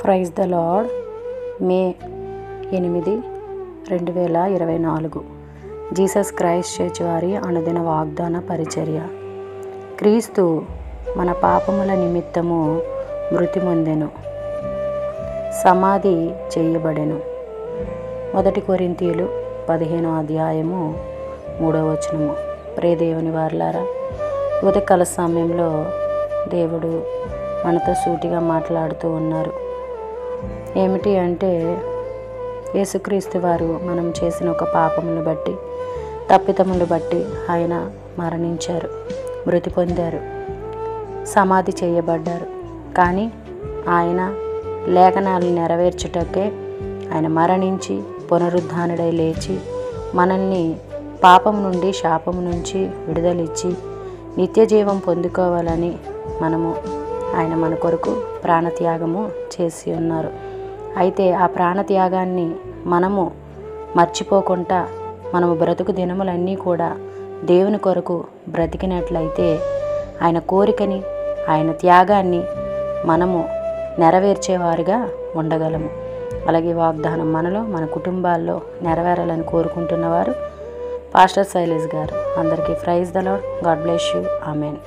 Praise the lord. May 8, 2024 Jesus Christ church వారి అనుదిన వాగ్దాన పరిచర్య. క్రీస్తు మన పాపముల నిమిత్తము మృతి పొందెను, సమాధి చేయబడెను. 1 కొరింథీయులు 15 ప్రియ దేవుని వారలారా, ఉదయకాల సమయంలో దేవుడు మనతో సూటిగా మాట్లాడుతూ ఉన్నారు. ఏమిటి అంటే, యేసుక్రీస్తు వారు మనం చేసిన ఒక పాపమును బట్టి, తప్పిదములు బట్టి ఆయన మరణించారు, మృతి పొందారు, సమాధి చేయబడ్డారు. కానీ ఆయన లేఖనాలను నెరవేర్చుటకే ఆయన మరణించి పునరుద్ధానుడై లేచి మనల్ని పాపం నుండి, శాపం నుంచి విడుదలిచ్చి నిత్య జీవం పొందుకోవాలని ఆయన మన కొరకు ప్రాణత్యాగము చేసి ఉన్నారు. అయితే ఆ ప్రాణత్యాగాన్ని మనము మర్చిపోకుండా మనము బ్రతుకు దినములన్నీ కూడా దేవుని కొరకు బ్రతికినట్లయితే ఆయన కోరికని, ఆయన త్యాగాన్ని మనము నెరవేర్చేవారుగా ఉండగలము. అలాగే వాగ్దానం మనలో, మన కుటుంబాల్లో నెరవేరాలని కోరుకుంటున్నవారు పాస్టర్ శైలేష్ గారు. అందరికీ praise the lord. God bless you. Amen.